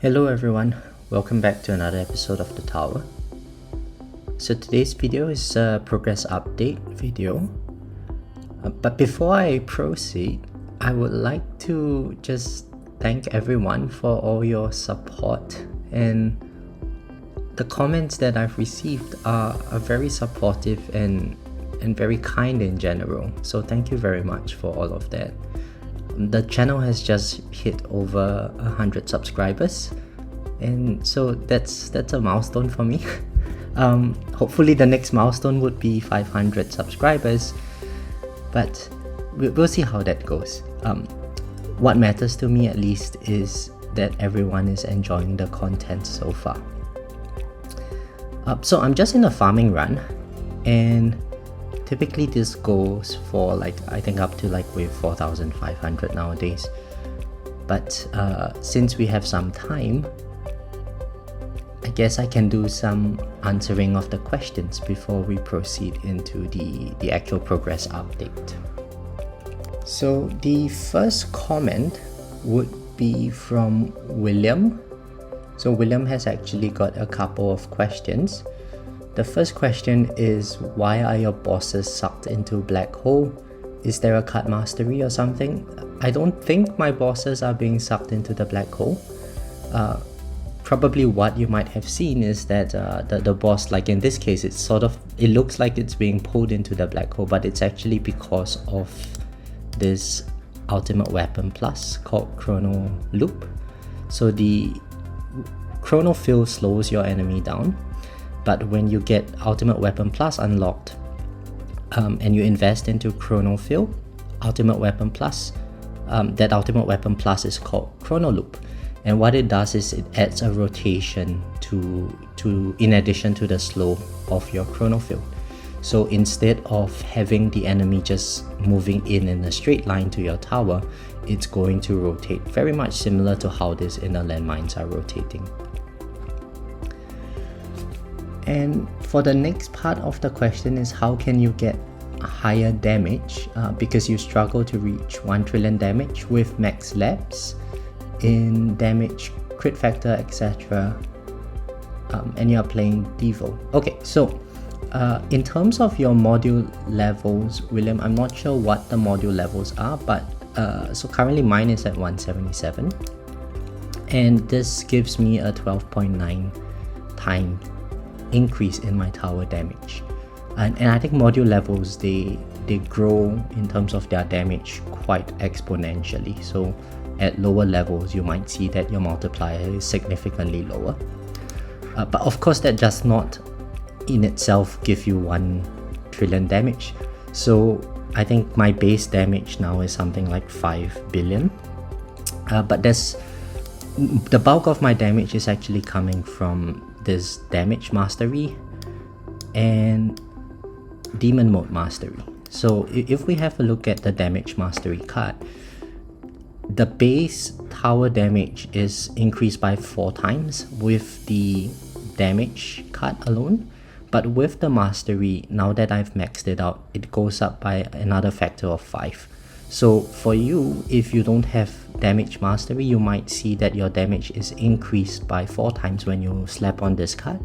Hello everyone, welcome back to another episode of The Tower. So today's video is a progress update video. But before I proceed, I would like to just thank everyone for all your support, and the comments that I've received are very supportive and very kind in general. So thank you very much for all of that. The channel has just hit over 100 subscribers, and so that's a milestone for me. Hopefully the next milestone would be 500 subscribers, but we'll see how that goes. What matters to me at least is that everyone is enjoying the content so far. So I'm just in a farming run, and typically this goes for I think up to wave 4,500 nowadays. But since we have some time, I guess I can do some answering of the questions before we proceed into the actual progress update. So the first comment would be from William. So William has actually got a couple of questions. The first question is, why are your bosses sucked into a black hole? Is there a card mastery or something? I don't think my bosses are being sucked into the black hole. Probably what you might have seen is that the boss, like in this case, it looks like it's being pulled into the black hole, but it's actually because of this ultimate weapon plus called Chrono Loop. So the Chrono Fill slows your enemy down, but when you get Ultimate Weapon Plus unlocked and you invest into Chrono Fill, Ultimate Weapon Plus, that Ultimate Weapon Plus is called Chrono Loop. And what it does is it adds a rotation to in addition to the slow of your Chrono Fill. So instead of having the enemy just moving in a straight line to your tower, it's going to rotate, very much similar to how these inner landmines are rotating. And for the next part of the question is, how can you get higher damage because you struggle to reach 1 trillion damage with max labs in damage, crit factor, etc. And you are playing Devo. Okay, so in terms of your module levels, William, I'm not sure what the module levels are, but so currently mine is at 177, and this gives me a 12.9 time increase in my tower damage. And I think module levels, they grow in terms of their damage quite exponentially. So at lower levels, you might see that your multiplier is significantly lower. But of course, that does not in itself give you 1 trillion damage. So I think my base damage now is something like 5 billion. But the bulk of my damage is actually coming from this damage mastery and demon mode mastery. So if we have a look at the damage mastery card, the base tower damage is increased by 4 times with the damage card alone, but with the mastery, now that I've maxed it out, it goes up by another factor of 5. So for you, if you don't have damage mastery, you might see that your damage is increased by 4 times when you slap on this card.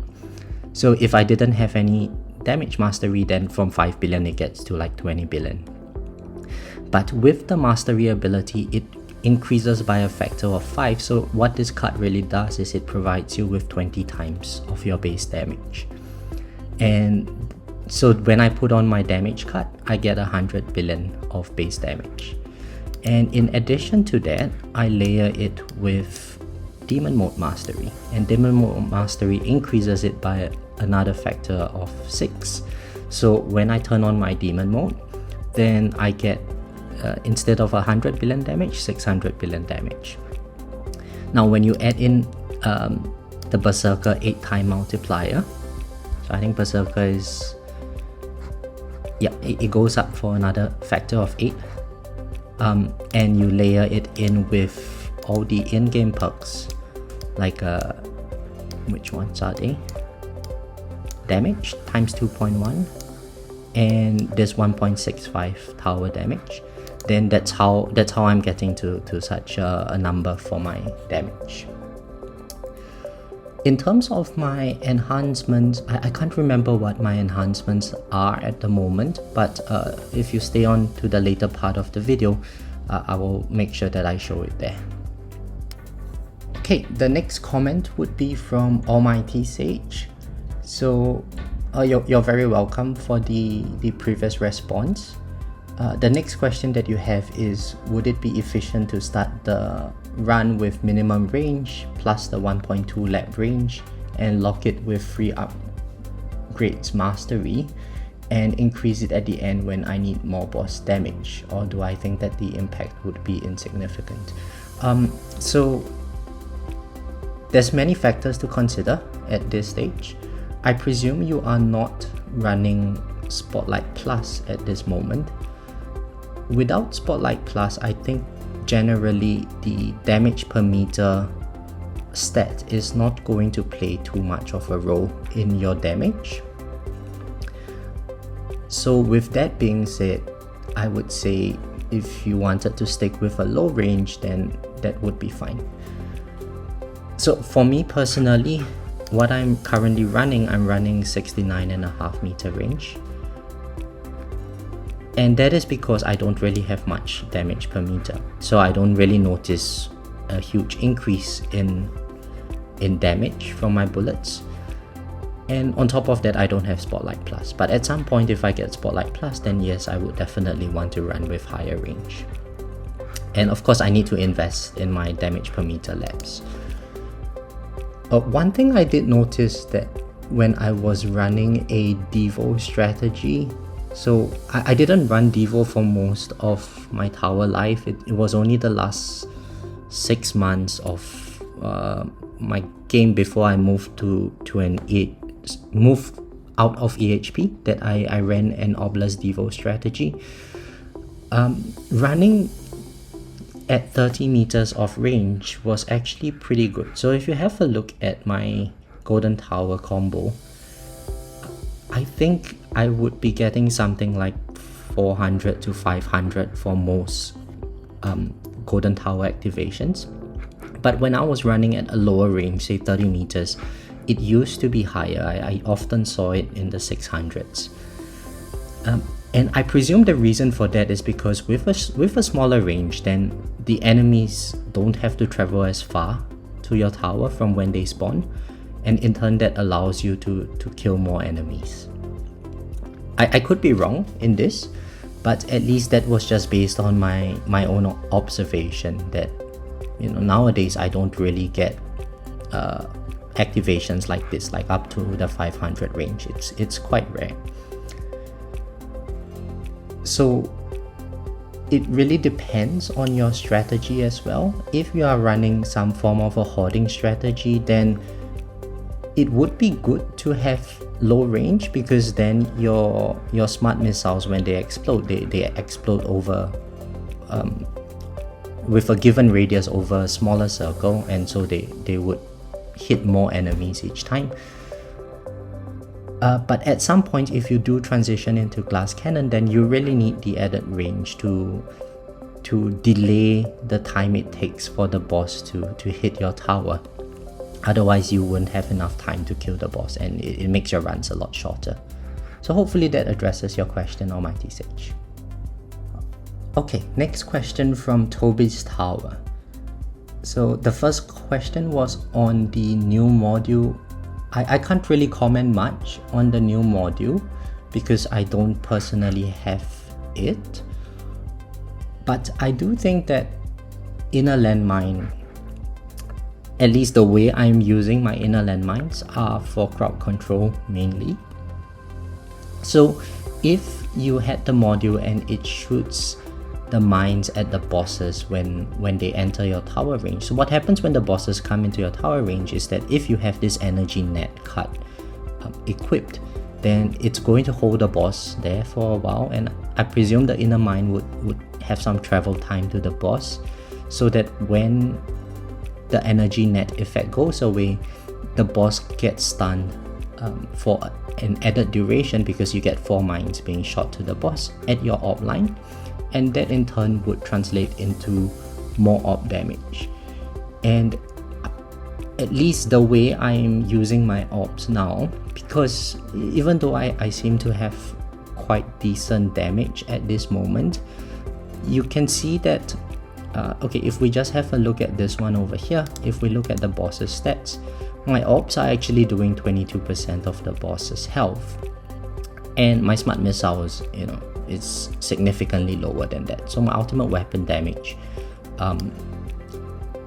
So if I didn't have any damage mastery, then from 5 billion it gets to 20 billion. But with the mastery ability, it increases by a factor of 5. So what this card really does is it provides you with 20 times of your base damage. And so when I put on my damage card, I get 100 billion of base damage. And in addition to that, I layer it with Demon Mode Mastery. And Demon Mode Mastery increases it by another factor of 6. So when I turn on my Demon Mode, then I get, instead of 100 billion damage, 600 billion damage. Now when you add in the Berserker 8-time multiplier, so I think Berserker is, yeah, it goes up for another factor of 8. And you layer it in with all the in-game perks, like which ones are they? Damage times 2.1 and this 1.65 tower damage. Then that's how I'm getting to such a number for my damage. In terms of my enhancements, I can't remember what my enhancements are at the moment, but if you stay on to the later part of the video, I will make sure that I show it there. Okay, the next comment would be from almightysage. So you're very welcome for the previous response. The next question that you have is, would it be efficient to start the run with minimum range plus the 1.2 lap range and lock it with free upgrades mastery and increase it at the end when I need more boss damage, or do I think that the impact would be insignificant? So there's many factors to consider at this stage. I presume you are not running Spotlight Plus at this moment. Without Spotlight Plus, I think generally the damage per meter stat is not going to play too much of a role in your damage. So with that being said, I would say if you wanted to stick with a low range, then that would be fine. So for me personally, what I'm currently running, I'm running 69.5 meter range. And that is because I don't really have much damage per meter. So I don't really notice a huge increase in damage from my bullets. And on top of that, I don't have Spotlight Plus. But at some point, if I get Spotlight Plus, then yes, I would definitely want to run with higher range. And of course, I need to invest in my damage per meter labs. One thing I did notice that when I was running a Devo strategy, so I didn't run Devo for most of my tower life. It was only the last 6 months of my game before I moved moved out of EHP that I ran an Oblast Devo strategy. Running at 30 meters of range was actually pretty good. So if you have a look at my Golden Tower combo, I think I would be getting something like 400 to 500 for most Golden Tower activations. But when I was running at a lower range, say 30 meters, it used to be higher. I often saw it in the 600s. And I presume the reason for that is because with a smaller range, then the enemies don't have to travel as far to your tower from when they spawn, and in turn that allows you to kill more enemies. I could be wrong in this, but at least that was just based on my own observation that, you know, nowadays I don't really get activations like this, like up to the 500 range. It's quite rare. So it really depends on your strategy as well. If you are running some form of a hoarding strategy, then it would be good to have low range, because then your smart missiles, when they explode, they explode over with a given radius over a smaller circle, and so they would hit more enemies each time. But at some point, if you do transition into glass cannon, then you really need the added range to delay the time it takes for the boss to hit your tower. Otherwise, you wouldn't have enough time to kill the boss, and it makes your runs a lot shorter. So hopefully that addresses your question, almightysage. Okay, next question from tobistower. So the first question was on the new module. I can't really comment much on the new module because I don't personally have it. But I do think that inner landmine, at least the way I'm using my inner landmines, are for crowd control mainly. So if you had the module and it shoots the mines at the bosses when they enter your tower range. So what happens when the bosses come into your tower range is that if you have this energy net cut equipped, then it's going to hold the boss there for a while, and I presume the inner mine would have some travel time to the boss, so that when the energy net effect goes away, the boss gets stunned for an added duration, because you get 4 mines being shot to the boss at your orb line, and that in turn would translate into more orb damage. And at least the way I'm using my orbs now, because even though I seem to have quite decent damage at this moment, you can see that okay, if we just have a look at this one over here, if we look at the boss's stats, my orbs are actually doing 22% of the boss's health, and my smart missiles, you know, is significantly lower than that. So my ultimate weapon damage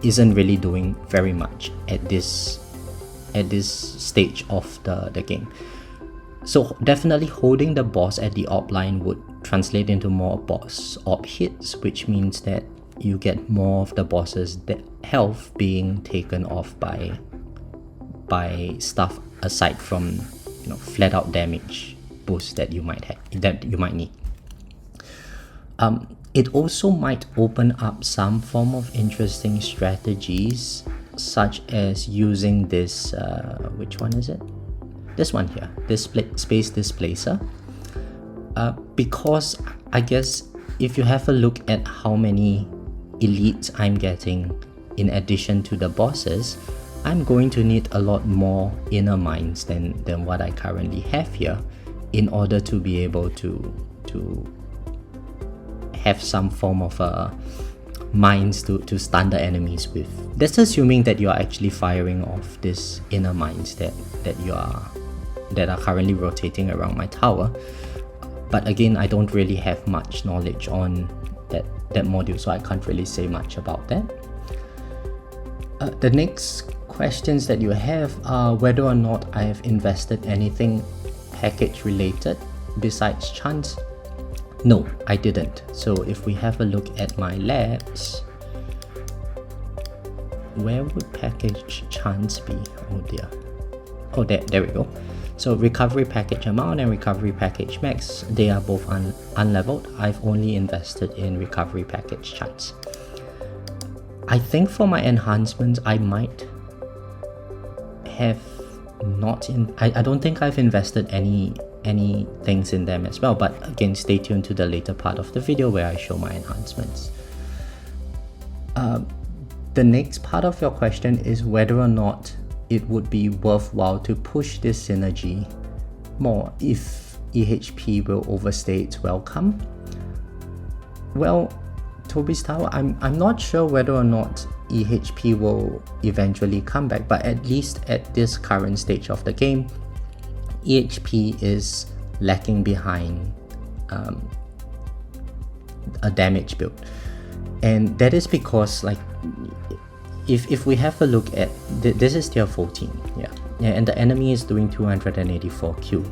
isn't really doing very much at this stage of the game. So definitely holding the boss at the orb line would translate into more boss orb hits, which means that you get more of the boss's health being taken off by stuff aside from, you know, flat out damage boost that you might need. It also might open up some form of interesting strategies, such as using this which one is it? This one here, this space displacer, because I guess if you have a look at how many elites I'm getting in addition to the bosses, I'm going to need a lot more inner mines than what I currently have here in order to be able to have some form of mines to stun the enemies with. That's assuming that you are actually firing off these inner mines that are currently rotating around my tower. But again, I don't really have much knowledge on that module, so I can't really say much about that. The next questions that you have are whether or not I have invested anything package related besides chance. No, I didn't. So if we have a look at my labs, where would package chance be? Oh dear. Oh, there we go. So recovery package amount and recovery package max, they are both unleveled. I've only invested in recovery package chance. I think for my enhancements, I might have not I don't think I've invested any things in them as well, but again, stay tuned to the later part of the video where I show my enhancements. The next part of your question is whether or not it would be worthwhile to push this synergy more if EHP will overstay its welcome. Well, tobistower, I'm not sure whether or not EHP will eventually come back, but at least at this current stage of the game, EHP is lacking behind a damage build, and that is because, like, if we have a look at this is tier 14, yeah, and the enemy is doing 284 Q.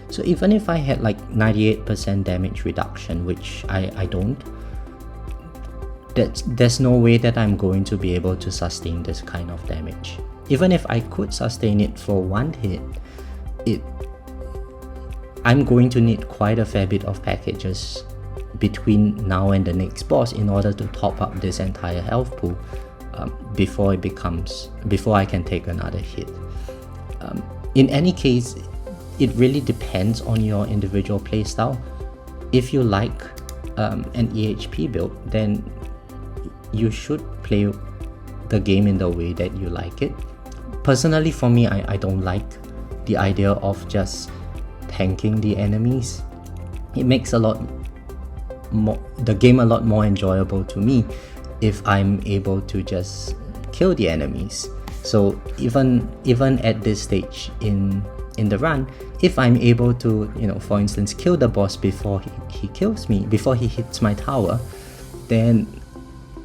So even if I had like 98% damage reduction, which I don't, there's no way that I'm going to be able to sustain this kind of damage. Even if I could sustain it for one hit, I'm going to need quite a fair bit of packages between now and the next boss in order to top up this entire health pool before I can take another hit. In any case, it really depends on your individual playstyle. If you like an EHP build, then you should play the game in the way that you like it. Personally, for me, I don't like the idea of just tanking the enemies. It makes the game a lot more enjoyable to me if I'm able to just kill the enemies. So even at this stage in the run, if I'm able to, you know, for instance, kill the boss before he kills me, before he hits my tower, then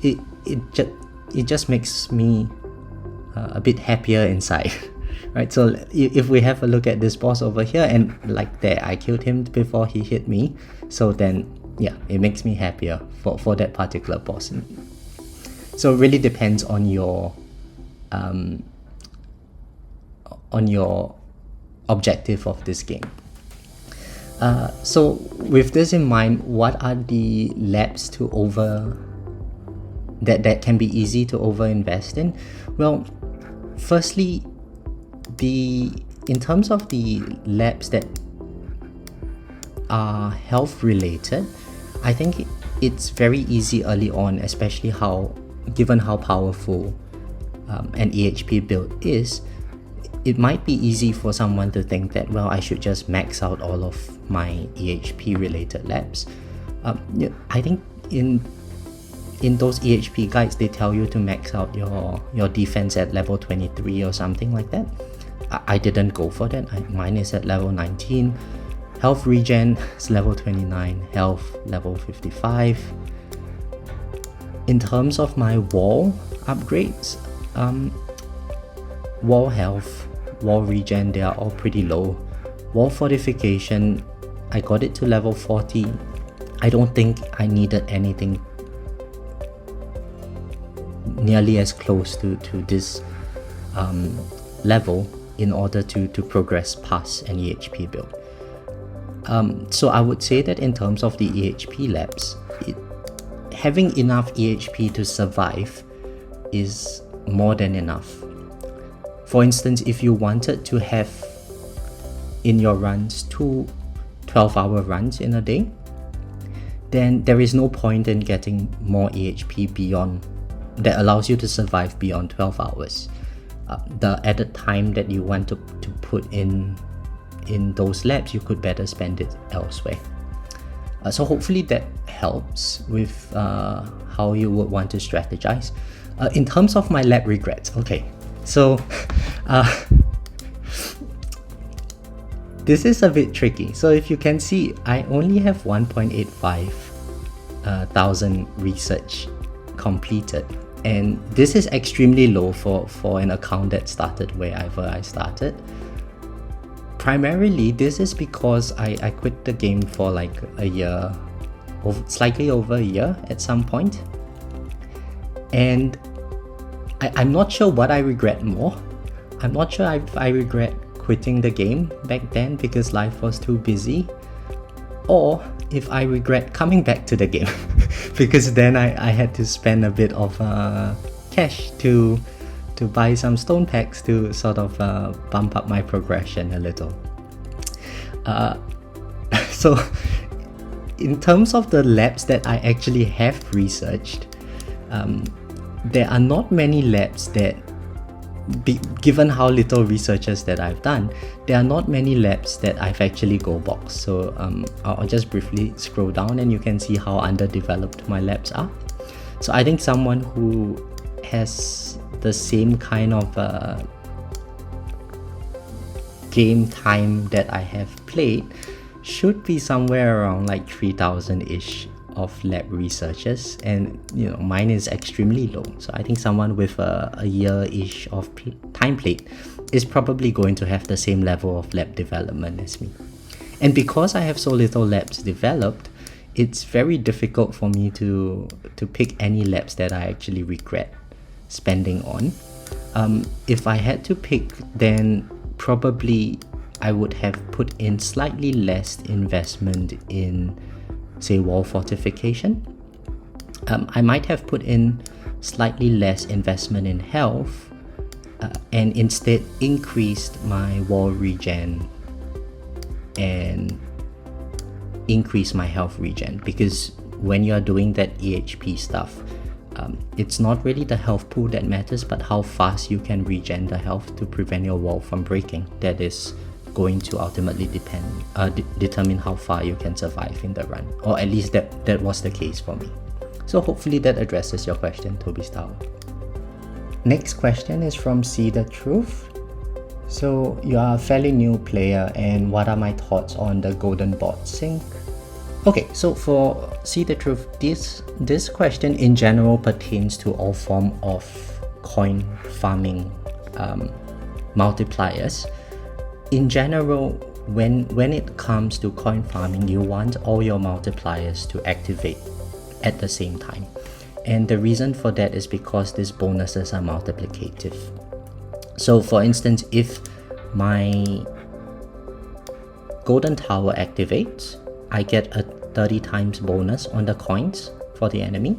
it just makes me a bit happier inside. Right, so if we have a look at this boss over here, and like there, I killed him before he hit me, so then yeah, it makes me happier for that particular boss. So it really depends on your objective of this game. So with this in mind, what are the labs that can be easy to overinvest in? Well, firstly, in terms of the labs that are health related, I think it's very easy early on, especially given how powerful an EHP build is, it might be easy for someone to think that, well, I should just max out all of my EHP related labs. I think in those EHP guides, they tell you to max out your defense at level 23 or something like that. I didn't go for that. Mine is at level 19. Health regen is level 29. Health level 55. In terms of my wall upgrades, wall health, wall regen, they are all pretty low. Wall fortification, I got it to level 40. I don't think I needed anything nearly as close to this level in order to progress past an EHP build. So I would say that in terms of the EHP labs, having enough EHP to survive is more than enough. For instance, if you wanted to have in your runs 2 12-hour runs in a day, then there is no point in getting more EHP beyond that allows you to survive beyond 12 hours. The added time that you want to put in those labs, you could better spend it elsewhere. So hopefully that helps with how you would want to strategize. In terms of my lab regrets, okay, so this is a bit tricky. So if you can see, I only have 1.85 thousand research completed, and this is extremely low for an account that started wherever I started. Primarily, this is because I quit the game for like a year, slightly over a year at some point, and I'm not sure what I regret more. I'm not sure if I regret quitting the game back then because life was too busy, or if I regret coming back to the game because then I had to spend a bit of cash to buy some stone packs to sort of bump up my progression a little. So in terms of the labs that I actually have researched, there are not many labs that, given how little researches that I've done, there are not many labs that I've actually go box. So I'll just briefly scroll down and you can see how underdeveloped my labs are. So I think someone who has the same kind of game time that I have played should be somewhere around like 3,000-ish of lab researches, and mine is extremely low. So I think someone with a year-ish of time played is probably going to have the same level of lab development as me. And because I have so little labs developed, it's very difficult for me to pick any labs that I actually regret spending on. If I had to pick, then probably I would have put in slightly less investment in, say, wall fortification. I might have put in slightly less investment in health and instead increased my wall regen and increase my health regen, because when you're doing that EHP stuff, it's not really the health pool that matters, but how fast you can regen the health to prevent your wall from breaking. That is going to ultimately determine how far you can survive in the run, or at least that was the case for me. So hopefully that addresses your question, tobistower. Next question is from See the Truth. So you are a fairly new player, and what are my thoughts on the golden bot sync? Okay, so for See the Truth, this question in general pertains to all form of coin farming multipliers. In general, when it comes to coin farming, you want all your multipliers to activate at the same time. And the reason for that is because these bonuses are multiplicative. So for instance, if my golden tower activates, I get a 30 times bonus on the coins for the enemy.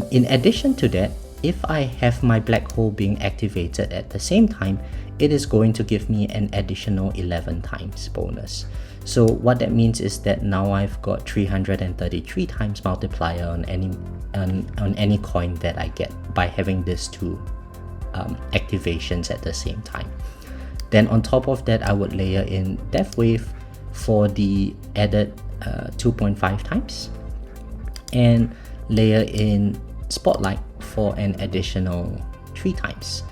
In addition to that, if I have my black hole being activated at the same time, it is going to give me an additional 11 times bonus. So what that means is that now I've got 333 times multiplier on any coin that I get by having these two activations at the same time. Then on top of that, I would layer in Death Wave for the added 2.5 times, and layer in Spotlight for an additional 3 times.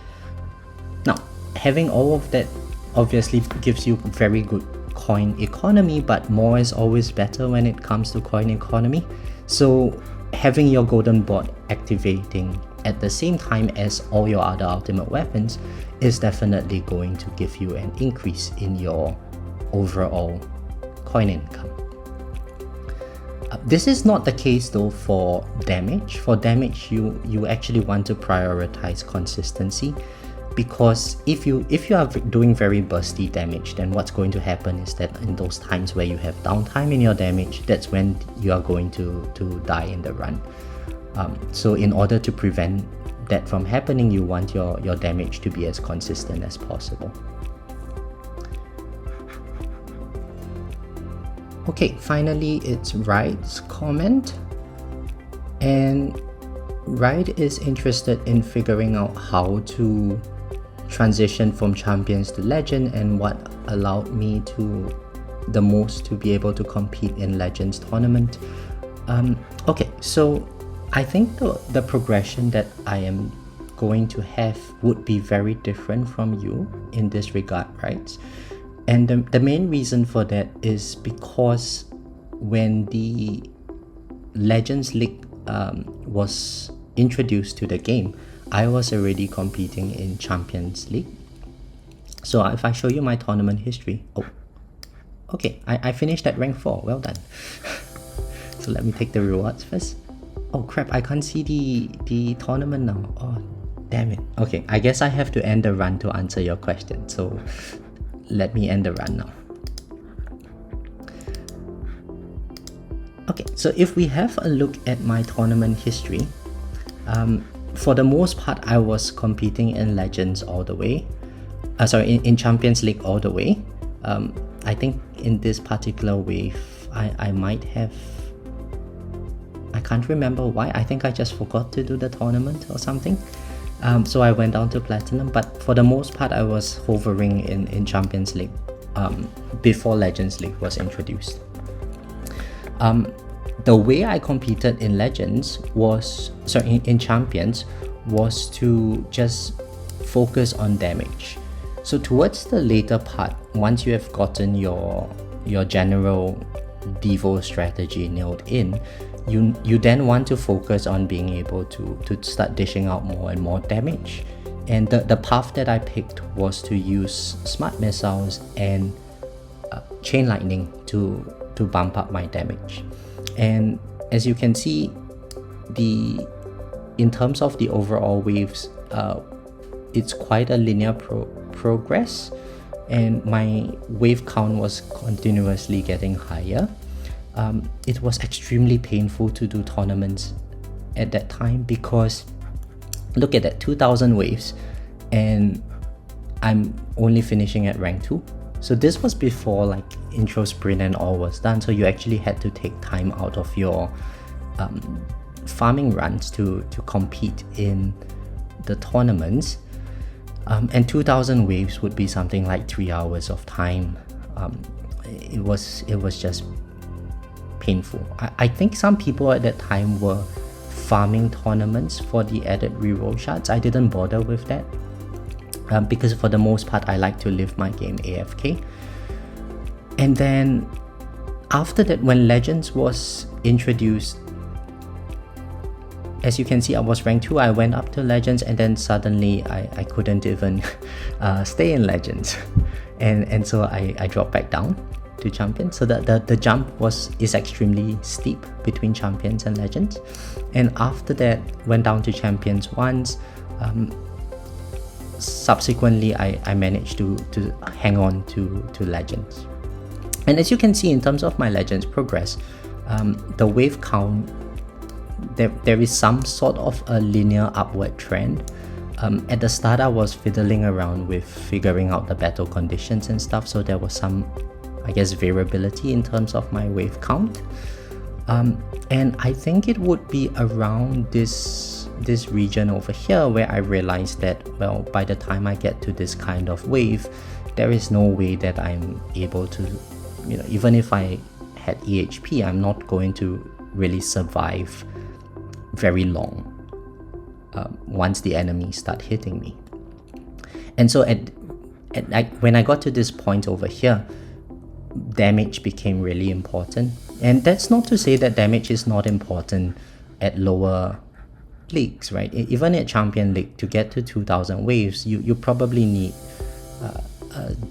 Now, having all of that obviously gives you very good coin economy, but more is always better when it comes to coin economy. So having your golden board activating at the same time as all your other ultimate weapons is definitely going to give you an increase in your overall coin income. This is not the case though for damage. For damage, you actually want to prioritize consistency, because if you are doing very bursty damage, then what's going to happen is that in those times where you have downtime in your damage, that's when you are going to die in the run. So in order to prevent that from happening, you want your damage to be as consistent as possible. Okay, finally it's Wright's comment, and Wright is interested in figuring out how to transition from champions to legend and what allowed me to the most to be able to compete in legends tournament. Okay, so I think the progression that I am going to have would be very different from you in this regard, right? And the main reason for that is because when the Legends League was introduced to the game, I was already competing in Champions League. So if I show you my tournament history, okay, I finished at rank 4, well done. So let me take the rewards first. Oh crap, I can't see the tournament now. Oh, damn it. Okay, I guess I have to end the run to answer your question. So let me end the run now. Okay, so if we have a look at my tournament history, for the most part, I was competing in Legends all the way. In Champions League all the way. I think in this particular wave, I might have... I can't remember why. I think I just forgot to do the tournament or something. So I went down to Platinum, but for the most part, I was hovering in Champions League before Legends League was introduced. The way I competed in Legends was, in Champions, was to just focus on damage. So towards the later part, once you have gotten your general Devo strategy nailed in, you then want to focus on being able to start dishing out more and more damage. And the path that I picked was to use Smart Missiles and Chain Lightning to bump up my damage. And as you can see, in terms of the overall waves, it's quite a linear progress, and my wave count was continuously getting higher. It was extremely painful to do tournaments at that time, because look at that, 2000 waves and I'm only finishing at rank 2. So this was before like intro sprint and all was done, so you actually had to take time out of your farming runs to compete in the tournaments. And 2000 waves would be something like 3 hours of time. It was just painful. I think some people at that time were farming tournaments for the added reroll shards. I didn't bother with that because for the most part I like to live my game AFK. And then after that, when Legends was introduced, as you can see, I was rank 2, I went up to Legends, and then suddenly I couldn't even stay in Legends. And so I dropped back down to Champions. So the jump is extremely steep between Champions and Legends. And after that, went down to Champions once. Subsequently, I managed to hang on to Legends. And as you can see, in terms of my Legends progress, the wave count, there is some sort of a linear upward trend. At the start, I was fiddling around with figuring out the battle conditions and stuff, so there was some, I guess, variability in terms of my wave count. And I think it would be around this region over here where I realized that, well, by the time I get to this kind of wave, there is no way that I'm able to, even if I had EHP, I'm not going to really survive very long once the enemies start hitting me. And so when I got to this point over here, damage became really important. And that's not to say that damage is not important at lower leagues, right? Even at Champion League, to get to 2000 waves, you probably need a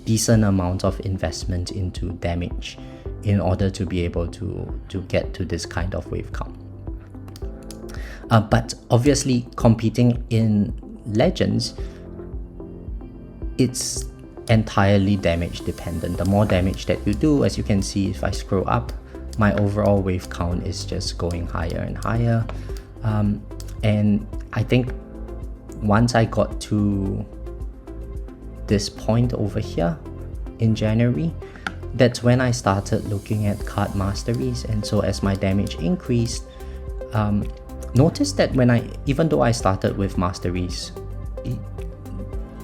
decent amount of investment into damage in order to be able to get to this kind of wave count. But obviously, competing in Legends, it's entirely damage dependent. The more damage that you do, as you can see, if I scroll up, my overall wave count is just going higher and higher. And I think once I got to this point over here in January, that's when I started looking at card masteries. And so as my damage increased, notice that even though I started with masteries,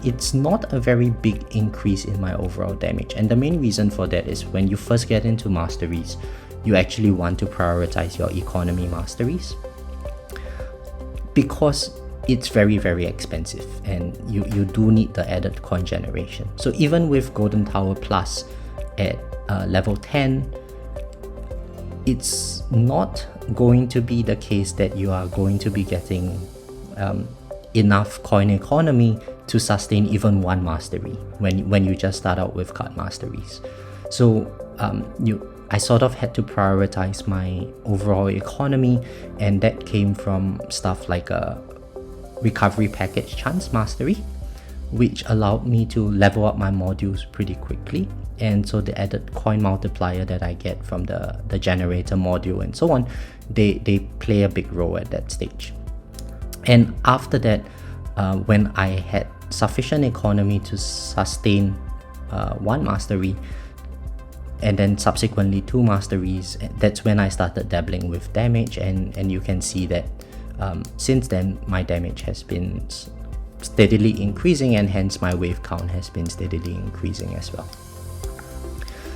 it's not a very big increase in my overall damage. And the main reason for that is when you first get into masteries, you actually want to prioritize your economy masteries, because it's very, very expensive and you do need the added coin generation. So even with Golden Tower Plus at level 10, it's not going to be the case that you are going to be getting enough coin economy to sustain even one mastery when you just start out with card masteries. So I sort of had to prioritize my overall economy, and that came from stuff like a recovery package chance mastery, which allowed me to level up my modules pretty quickly. And so the added coin multiplier that I get from the generator module and so on, they play a big role at that stage. And after that, when I had sufficient economy to sustain one mastery, and then subsequently 2 masteries, that's when I started dabbling with damage, and you can see that since then my damage has been steadily increasing, and hence my wave count has been steadily increasing as well.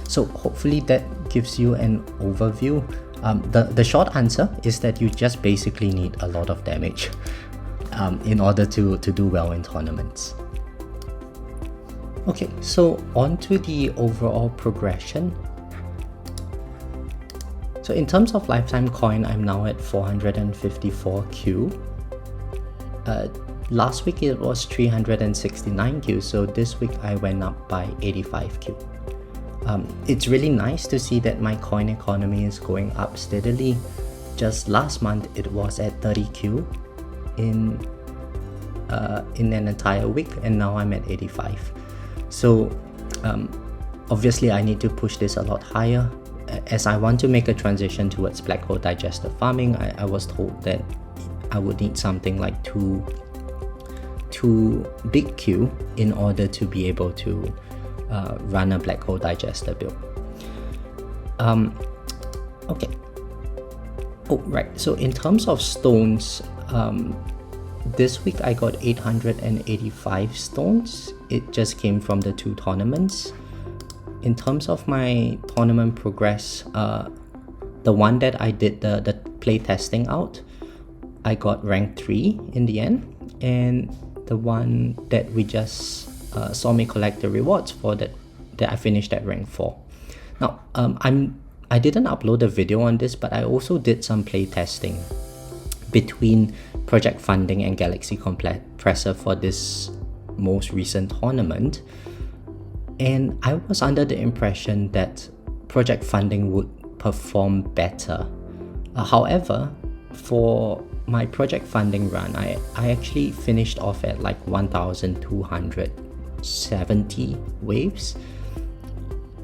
So hopefully that gives you an overview. The short answer is that you just basically need a lot of damage in order to do well in tournaments. Okay, so on to the overall progression. So in terms of lifetime coin, I'm now at 454Q. Last week it was 369Q, so this week I went up by 85Q. It's really nice to see that my coin economy is going up steadily. Just last month it was at 30Q in an entire week, and now I'm at 85. So obviously I need to push this a lot higher. As I want to make a transition towards black hole digester farming, I was told that I would need something like 2 big Q in order to be able to run a black hole digester build. Okay. Oh, right. So in terms of stones, this week I got 885 stones. It just came from the 2 tournaments. In terms of my tournament progress, the one that I did the play testing out, I got rank 3 in the end, and the one that we just saw me collect the rewards for, that I finished at rank 4. Now I didn't upload a video on this, but I also did some play testing between Project Funding and Galaxy Compressor for this most recent tournament, and I was under the impression that Project Funding would perform better. However, for my Project Funding run, I actually finished off at like 1270 waves,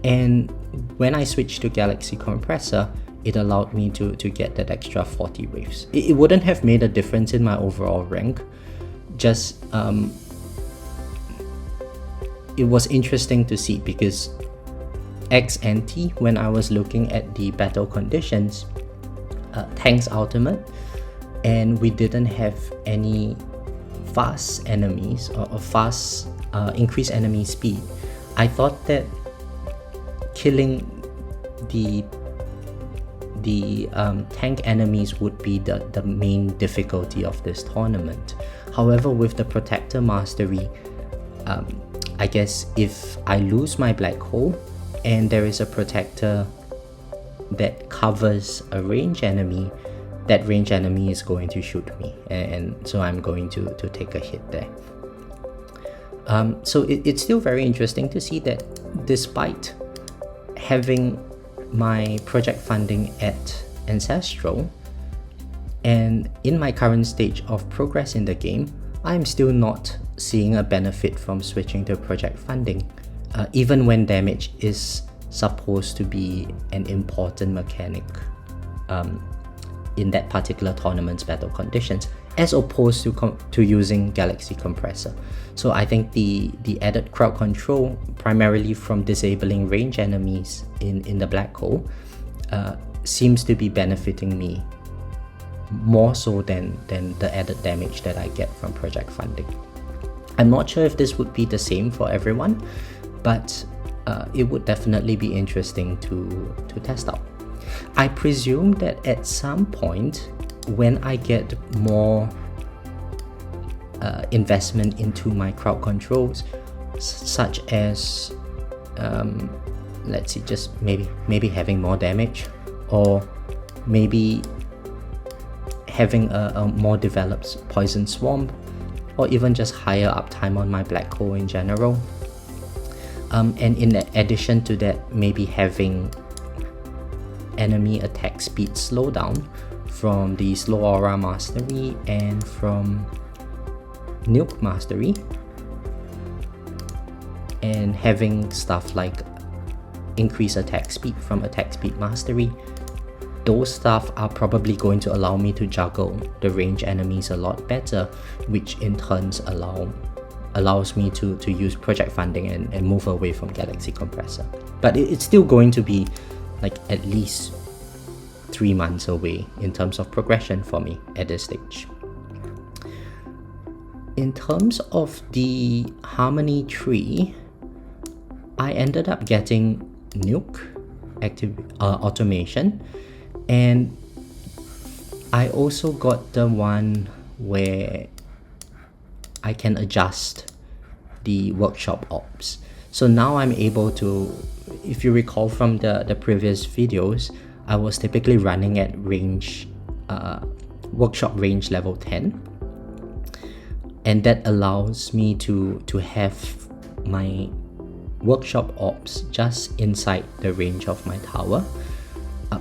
and when I switched to Galaxy Compressor, it allowed me to get that extra 40 waves. It wouldn't have made a difference in my overall rank, just it was interesting to see, because ex ante, when I was looking at the battle conditions, tank's ultimate, and we didn't have any fast enemies or fast increased enemy speed, I thought that killing the tank enemies would be the main difficulty of this tournament. However, with the Protector Mastery, I guess if I lose my black hole and there is a protector that covers a range enemy, that range enemy is going to shoot me, and so I'm going to take a hit there. So it's still very interesting to see that despite having my project funding at Ancestral, and in my current stage of progress in the game, I'm still not seeing a benefit from switching to project funding, even when damage is supposed to be an important mechanic in that particular tournament's battle conditions, as opposed to using Galaxy Compressor. So I think the added crowd control, primarily from disabling range enemies in the black hole, seems to be benefiting me more so than the added damage that I get from project funding. I'm not sure if this would be the same for everyone, but it would definitely be interesting to test out. I presume that at some point, when I get more investment into my crowd controls, such as let's see, just maybe having more damage, or maybe having a more developed poison swarm, or even just higher uptime on my black hole in general, and in addition to that, maybe having enemy attack speed slowdown from the Slow Aura Mastery and from Nuke Mastery, and having stuff like increased attack speed from Attack Speed Mastery. Those stuff are probably going to allow me to juggle the range enemies a lot better, which in turns allows me to use project funding and move away from Galaxy Compressor. But it's still going to be like at least 3 months away in terms of progression for me at this stage. In terms of the Harmony tree, I ended up getting Nuke automation, and I also got the one where I can adjust the workshop ops. So now I'm able to, if you recall from the previous videos, I was typically running at range, workshop range level 10, and that allows me to have my workshop ops just inside the range of my tower.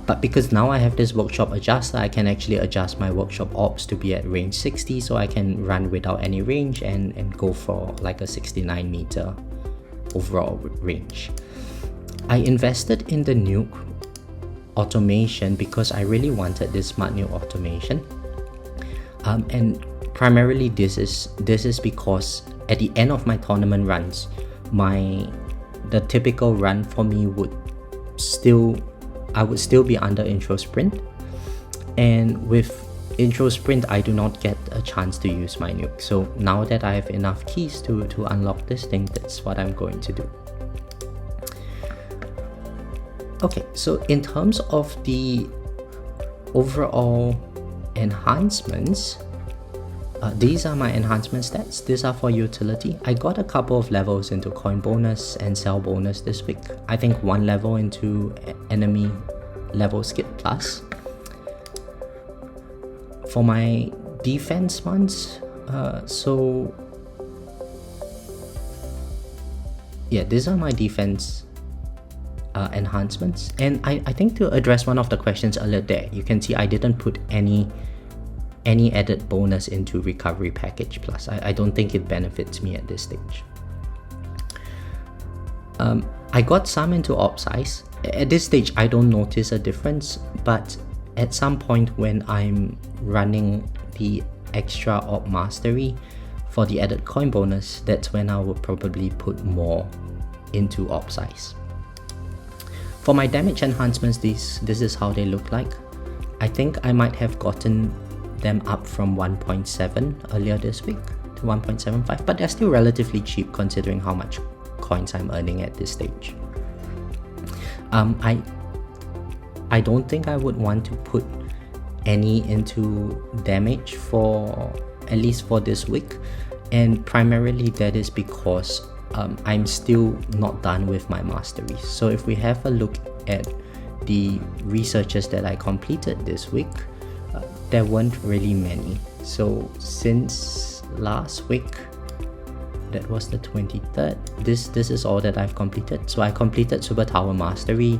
But because now I have this workshop adjuster, I can actually adjust my workshop ops to be at range 60, so I can run without any range and go for like a 69 meter overall range. I invested in the Nuke automation because I really wanted this smart nuke automation, and primarily this is because at the end of my tournament runs, the typical run for me I would still be under intro sprint, and with intro sprint I do not get a chance to use my nuke. So now that I have enough keys to unlock this thing, that's what I'm going to do. Okay, so in terms of the overall enhancements, these are my enhancement stats. These are for utility. I got a couple of levels into coin bonus and cell bonus this week. I think 1 level into enemy level skip plus. For my defense ones, so yeah, these are my defense enhancements. And I think to address one of the questions earlier there, you can see I didn't put any added bonus into recovery package plus. I don't think it benefits me at this stage. I got some into op size. At this stage I don't notice a difference, but at some point when I'm running the extra op mastery for the added coin bonus, that's when I will probably put more into op size. For my damage enhancements, this is how they look like. I think I might have gotten them up from 1.7 earlier this week to 1.75, but they're still relatively cheap considering how much coins I'm earning at this stage. I don't think I would want to put any into damage for at least for this week, and primarily that is because I'm still not done with my masteries. So if we have a look at the researches that I completed this week, there weren't really many. So since last week, that was the 23rd, this is all that I've completed. So I completed Super Tower Mastery.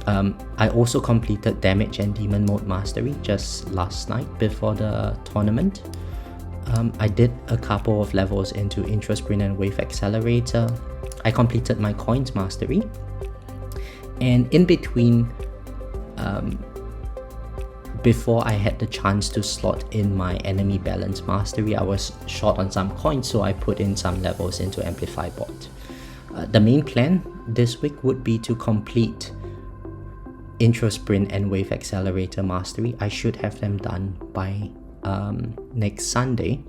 I also completed Damage and Demon Mode Mastery just last night before the tournament. I did a couple of levels into Intro Sprint and Wave Accelerator. I completed my Coins Mastery. And in between, before I had the chance to slot in my Enemy Balance Mastery, I was short on some coins, so I put in some levels into Amplify Bot. The main plan this week would be to complete Intro Sprint and Wave Accelerator Mastery. I should have them done by next Sunday.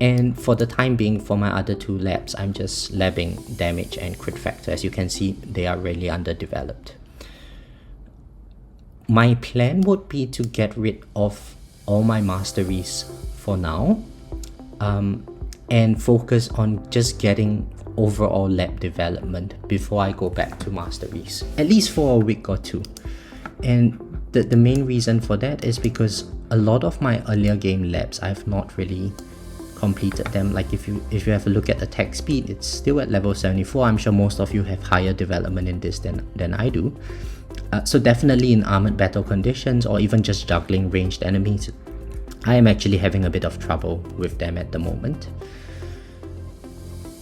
And for the time being, for my other two labs, I'm just labbing Damage and Crit Factor. As you can see, they are really underdeveloped. My plan would be to get rid of all my masteries for now, and focus on just getting overall lab development before I go back to masteries, at least for a week or two. And the main reason for that is because a lot of my earlier game labs, I've not really completed them. Like if you have a look at attack speed, it's still at level 74. I'm sure most of you have higher development in this than I do. So definitely in armored battle conditions, or even just juggling ranged enemies, I am actually having a bit of trouble with them at the moment.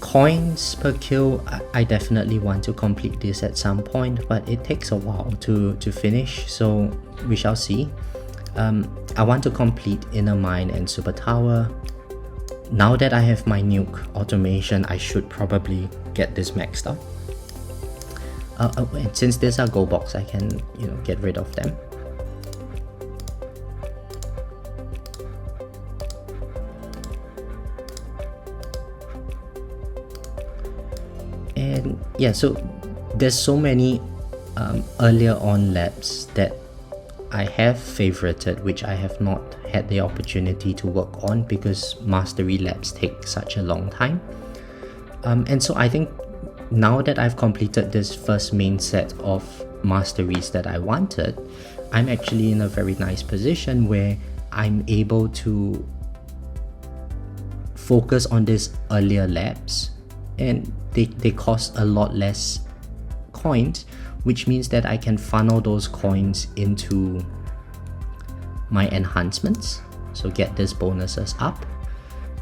Coins per kill, I definitely want to complete this at some point, but it takes a while to finish, so we shall see. I want to complete Inner Mine and Super Tower. Now that I have my nuke automation, I should probably get this maxed up. And since these are gold box, I can get rid of them. And yeah, so there's so many earlier on labs that I have favorited, which I have not had the opportunity to work on because mastery labs take such a long time. And so I think now that I've completed this first main set of masteries that I wanted, I'm actually in a very nice position where I'm able to focus on these earlier labs, and they cost a lot less coins, which means that I can funnel those coins into my enhancements, so get these bonuses up,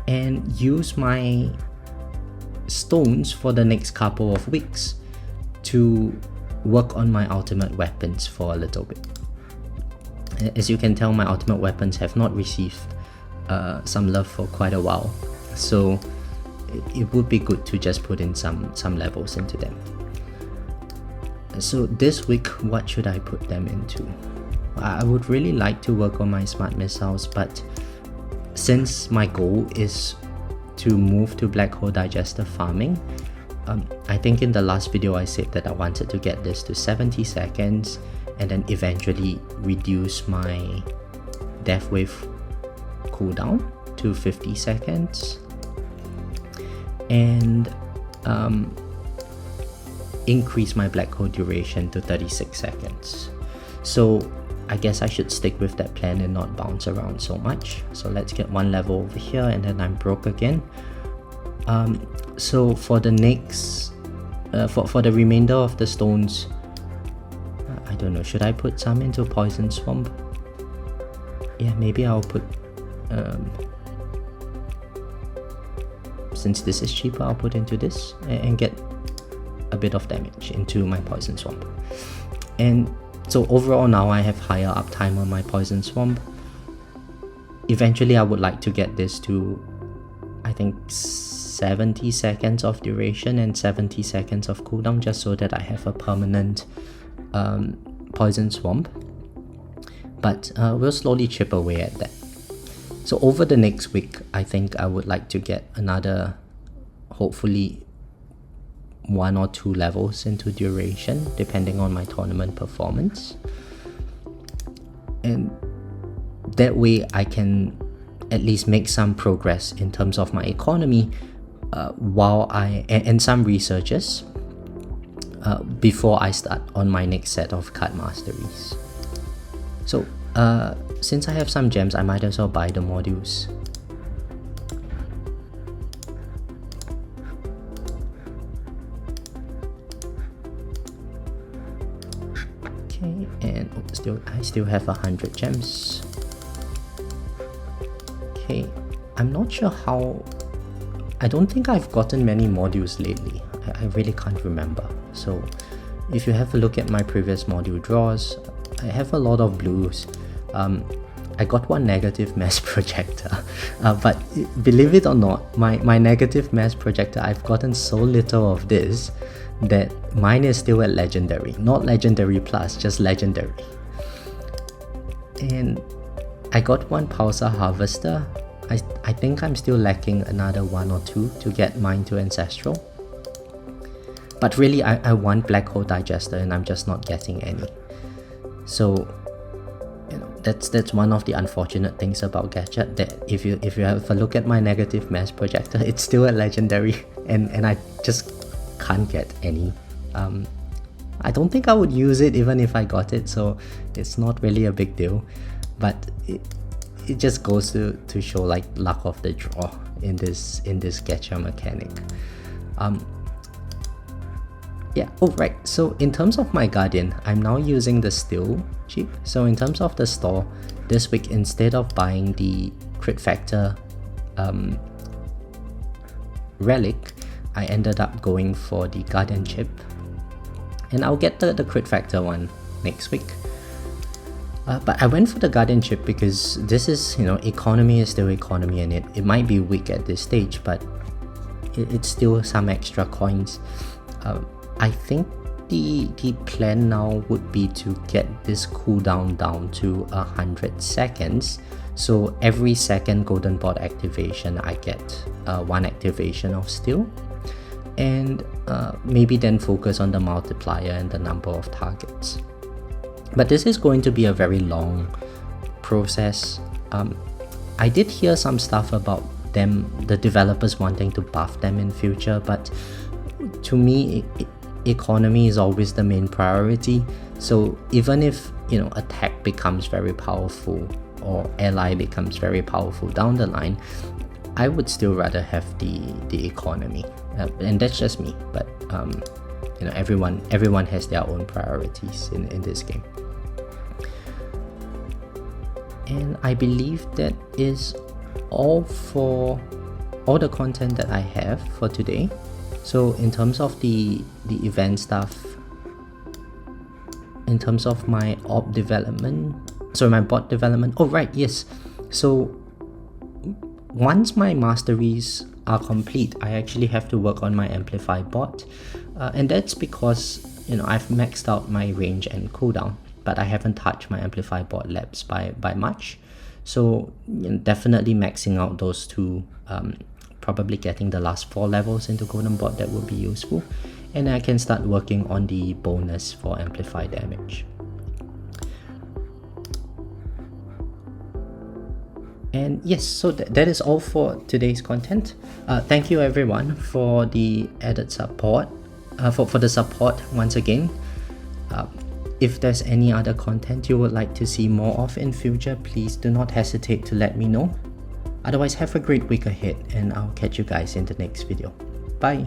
and use my stones for the next couple of weeks to work on my ultimate weapons for a little bit. As you can tell, my ultimate weapons have not received some love for quite a while, so it would be good to just put in some levels into them. So this week, what should I put them into? I would really like to work on my smart missiles, but since my goal is to move to black hole digester farming, I think in the last video I said that I wanted to get this to 70 seconds and then eventually reduce my death wave cooldown to 50 seconds and increase my black hole duration to 36 seconds. So I guess I should stick with that plan and not bounce around so much. So let's get one level over here and then I'm broke again. So for the next, for the remainder of the stones, I don't know, should I put some into Poison Swamp? Yeah, maybe I'll put, since this is cheaper, I'll put into this and get a bit of damage into my Poison Swamp. And so overall now I have higher uptime on my Poison Swamp. Eventually I would like to get this to, I think, 70 seconds of duration and 70 seconds of cooldown, just so that I have a permanent Poison Swamp. but we'll slowly chip away at that. So over the next week, I think I would like to get another, hopefully 1 or 2 levels into duration, depending on my tournament performance. And that way I can at least make some progress in terms of my economy and some researches before I start on my next set of card masteries. So since I have some gems, I might as well buy the modules. Okay, and I still have 100 gems. Okay, I'm not sure how. I don't think I've gotten many modules lately. I really can't remember. So if you have a look at my previous module draws, I have a lot of blues. I got one negative mass projector, but believe it or not, my negative mass projector, I've gotten so little of this that mine is still at legendary. Not legendary plus, just legendary. And I got one pulsar harvester. I think I'm still lacking another 1 or 2 to get mine to ancestral. But really, I want black hole digester and I'm just not getting any. So, you know, that's one of the unfortunate things about Gadget, that if you have a look at my negative mass projector, it's still a legendary, and I just can't get any. I don't think I would use it even if I got it, so it's not really a big deal. But it just goes to show like luck of the draw in this gacha mechanic. Yeah, oh right, so in terms of my Guardian, I'm now using the Steel chip. So in terms of the store, this week instead of buying the Crit Factor relic, I ended up going for the Guardian chip. And I'll get the Crit Factor one next week. But I went for the Guardian chip because this is, you know, economy is still economy, and it might be weak at this stage, but it's still some extra coins. I think the plan now would be to get this cooldown down to 100 seconds. So every second golden bot activation, I get 1 activation of Steel. And maybe then focus on the multiplier and the number of targets. But this is going to be a very long process. I did hear some stuff about the developers wanting to buff them in future, but to me, economy is always the main priority. So even if, you know, attack becomes very powerful or ally becomes very powerful down the line, I would still rather have the economy, and that's just me. But you know, everyone has their own priorities in this game. And I believe that is all for all the content that I have for today. So in terms of the event stuff, in terms of my my bot development, oh right, yes. So once my masteries are complete, I actually have to work on my Amplify bot, and that's because, you know, I've maxed out my range and cooldown, but I haven't touched my Amplify bot labs by much. So, you know, definitely maxing out those two, probably getting the last 4 levels into golden bot, that would be useful, and I can start working on the bonus for Amplify damage. And yes, so that is all for today's content. Thank you everyone for the added support, for the support once again. If there's any other content you would like to see more of in future, please do not hesitate to let me know. Otherwise, have a great week ahead, and I'll catch you guys in the next video. Bye!